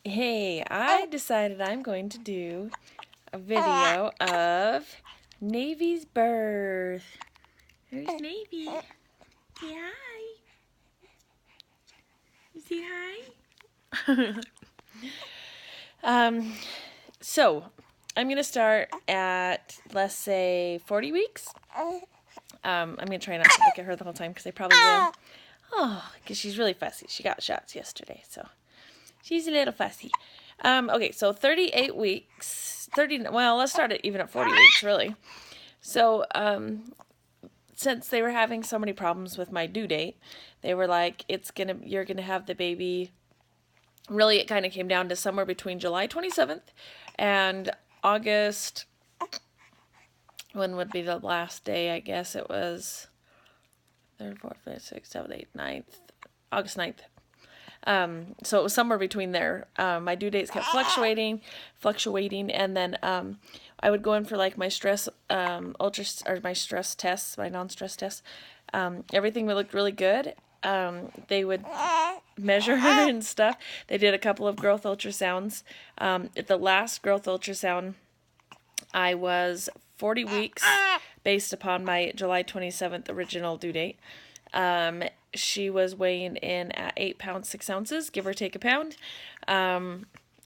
Hey, I decided I'm going to do a video of Navie's birth. There's Navie. Say hi. Say hi. um, so I'm gonna start at, let's say, 40 weeks. I'm gonna try not to look at her the whole time because I probably will. Oh, because she's really fussy. She got shots yesterday, so she's a little fussy. Okay, so 38 weeks. Well, let's start it even at 40 weeks, really. So, since they were having so many problems with my due date, they were like, you're gonna have the baby. Really, it kind of came down to somewhere between July 27th and August. When would be the last day? I guess it was 3rd, 4th, 5th, 6th, 7th, 8th, 9th, August 9th. So it was somewhere between there. My due dates kept fluctuating, and then I would go in for like my stress my stress tests, my non-stress tests. Everything would look really good. They would measure her and stuff. They did a couple of growth ultrasounds. At the last growth ultrasound, I was 40 weeks based upon my July 27th original due date. She was weighing in at 8 pounds 6 ounces, give or take a pound.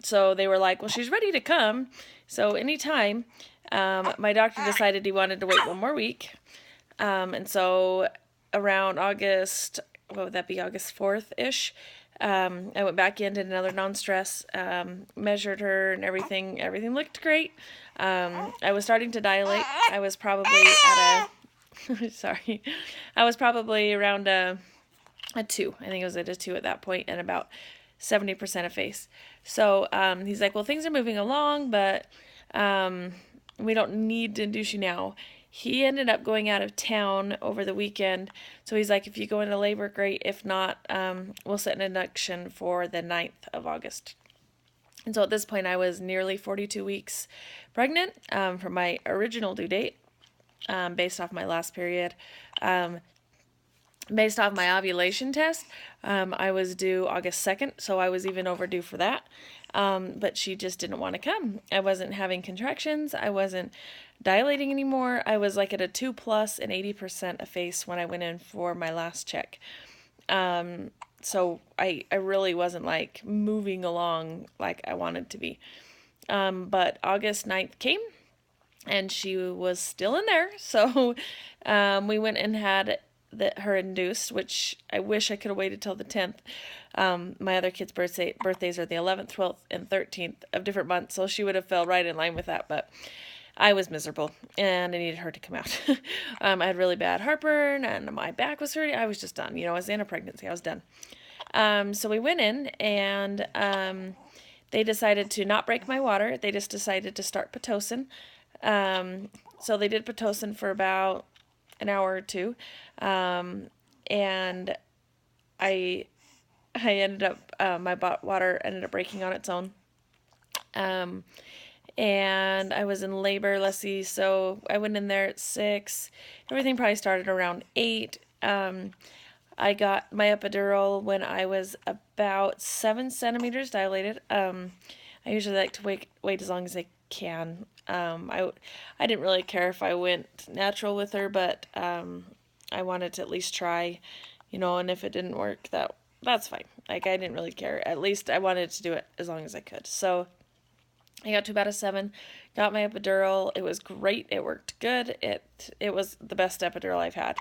So they were like, well, she's ready to come. So anytime, my doctor decided he wanted to wait one more week. And so around August, what would that be, August 4th-ish, I went back in, did another non-stress, measured her and everything. Everything looked great. I was starting to dilate. I was probably at a, sorry, I was probably around a 2. I think it was at a 2 at that point, and about 70% of face. So he's like, well, things are moving along, but we don't need to induce you now. He ended up going out of town over the weekend. So he's like, if you go into labor, great. If not, we'll set an induction for the 9th of August. And so at this point, I was nearly 42 weeks pregnant from my original due date, based off my last period. Based off my ovulation test, I was due August 2nd, so I was even overdue for that. But she just didn't want to come. I wasn't having contractions. I wasn't dilating anymore. I was like at a 2 plus and 80% of face when I went in for my last check. So I really wasn't like moving along like I wanted to be. But August 9th came, and she was still in there. So we went and had her induced, which I wish I could have waited till the 10th. My other kids' birthdays are the 11th, 12th, and 13th of different months, so she would have fell right in line with that, but I was miserable, and I needed her to come out. I had really bad heartburn, and my back was hurting. I was just done. I was in a pregnancy. I was done. So we went in, and they decided to not break my water. They just decided to start Pitocin. So they did Pitocin for about an hour or two, and I ended up my water ended up breaking on its own, and I was in labor. Let's see, so I went in there at 6. Everything probably started around 8. I got my epidural when I was about 7 centimeters dilated. I usually like to wait as long as I can. I didn't really care if I went natural with her, but I wanted to at least try, and if it didn't work, that's fine. Like, I didn't really care. At least I wanted to do it as long as I could. So I got to about a 7, got my epidural. It was great. It worked good. It was the best epidural I've had.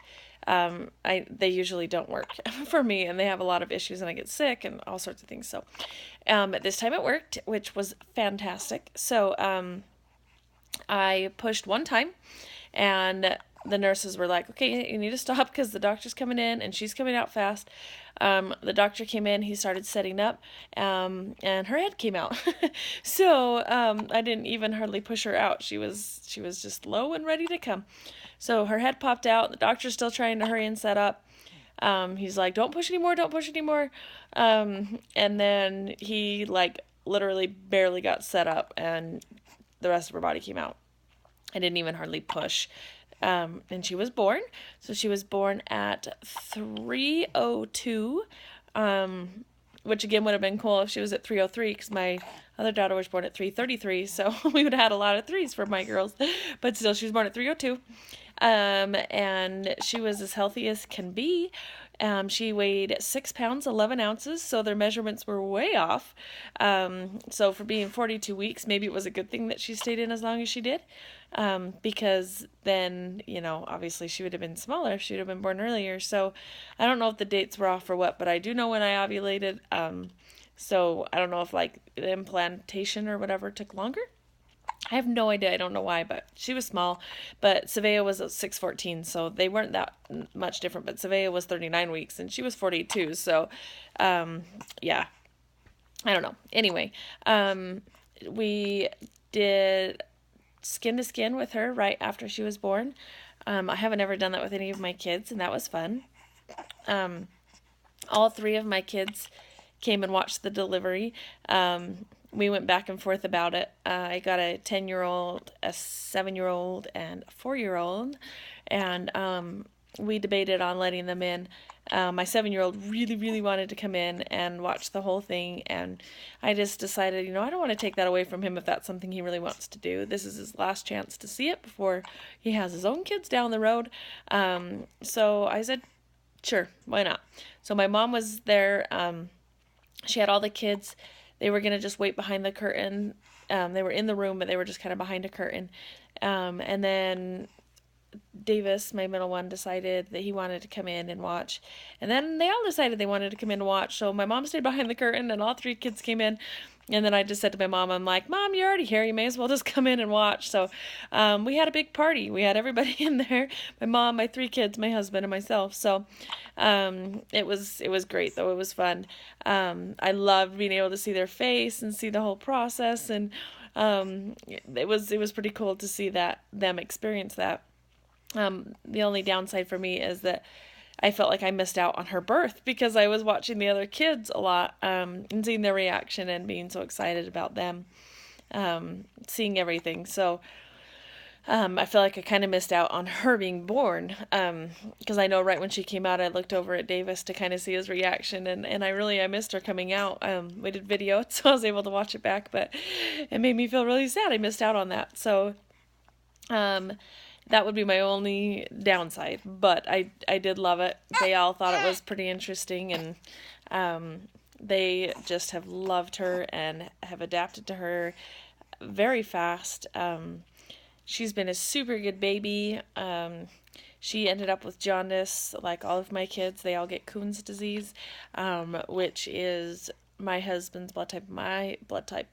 They usually don't work for me, and they have a lot of issues, and I get sick and all sorts of things. So at this time it worked, which was fantastic. So I pushed one time, and the nurses were like, okay, you need to stop because the doctor's coming in and she's coming out fast. The doctor came in, he started setting up, and her head came out. So I didn't even hardly push her out. She was just low and ready to come. So her head popped out. The doctor's still trying to hurry and set up. He's like, don't push anymore, don't push anymore. And then he like literally barely got set up, and the rest of her body came out. I didn't even hardly push. And she was born. So she was born at 3:02. which again would have been cool if she was at 303, because my other daughter was born at 333, so we would have had a lot of threes for my girls, but still, she was born at 302. And she was as healthy as can be. She weighed 6 pounds, 11 ounces, so their measurements were way off. So for being 42 weeks, maybe it was a good thing that she stayed in as long as she did, because then, you know, obviously she would have been smaller if she would have been born earlier. So I don't know if the dates were off or what, but I do know when I ovulated. So I don't know if like the implantation or whatever took longer. I have no idea. I don't know why, but she was small. But Savea was at 6'14", so they weren't that much different. But Savea was 39 weeks, and she was 42. So, yeah, I don't know. Anyway, we did skin to skin with her right after she was born. I haven't ever done that with any of my kids, and that was fun. All 3 of my kids came and watched the delivery. We went back and forth about it. I got a 10-year-old, a 7-year-old, and a 4-year-old, and we debated on letting them in. My 7-year-old really, really wanted to come in and watch the whole thing, and I just decided, you know, I don't want to take that away from him if that's something he really wants to do. This is his last chance to see it before he has his own kids down the road. So I said, sure, why not? So my mom was there. She had all the kids. They were going to just wait behind the curtain. They were in the room, but they were just kind of behind a curtain. And then Davis, my middle one, decided that he wanted to come in and watch. And then they all decided they wanted to come in and watch. So my mom stayed behind the curtain, and all 3 kids came in. And then I just said to my mom, I'm like, Mom, you're already here. You may as well just come in and watch. So we had a big party. We had everybody in there. My mom, my 3 kids, my husband, and myself. So it was great, though. It was fun. I loved being able to see their face and see the whole process. And it was pretty cool to see them experience that. The only downside for me is that I felt like I missed out on her birth because I was watching the other kids a lot, and seeing their reaction and being so excited about them, seeing everything. So I feel like I kind of missed out on her being born, because I know right when she came out, I looked over at Davis to kind of see his reaction, and I missed her coming out. We did video, so I was able to watch it back, but it made me feel really sad. I missed out on that. So that would be my only downside, but I did love it. They all thought it was pretty interesting, and they just have loved her and have adapted to her very fast. She's been a super good baby. She ended up with jaundice, like all of my kids. They all get Kuhn's disease, which is my husband's blood type, my blood type.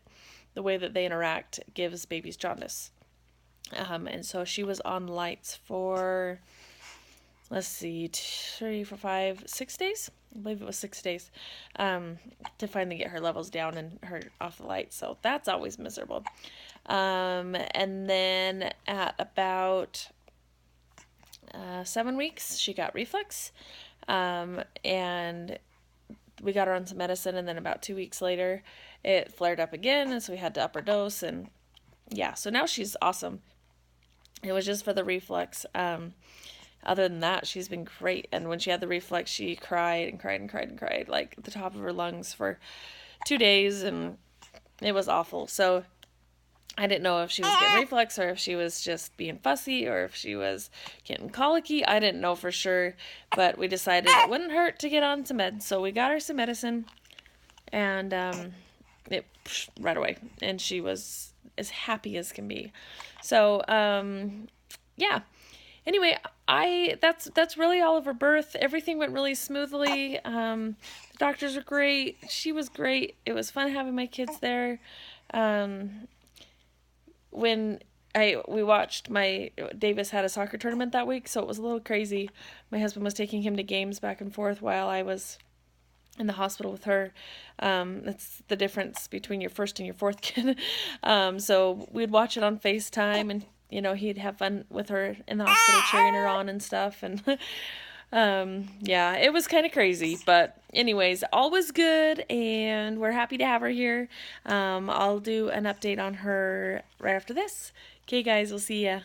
The way that they interact gives babies jaundice. And so she was on lights for, let's see, 3, 4, 5, 6 days. I believe it was 6 days, to finally get her levels down and her off the lights. So that's always miserable. And then at about 7 weeks, she got reflux, and we got her on some medicine. And then about 2 weeks later, it flared up again, and so we had to up her dose. And yeah, so now she's awesome. It was just for the reflux. Other than that, she's been great. And when she had the reflux, she cried and cried and cried and cried, like at the top of her lungs for 2 days, and it was awful. So I didn't know if she was getting reflux or if she was just being fussy or if she was getting colicky. I didn't know for sure, but we decided it wouldn't hurt to get on some meds. So we got her some medicine, and it right away, and she was as happy as can be. So yeah. Anyway, that's really all of her birth. Everything went really smoothly. The doctors were great. She was great. It was fun having my kids there. When we watched, Davis had a soccer tournament that week, so it was a little crazy. My husband was taking him to games back and forth while I was in the hospital with her. That's the difference between your first and your fourth kid. So we'd watch it on FaceTime, and he'd have fun with her in the hospital, cheering her on and stuff. And yeah, it was kind of crazy, but anyways, all was good, and we're happy to have her here. I'll do an update on her right after this. Okay, guys, we'll see ya.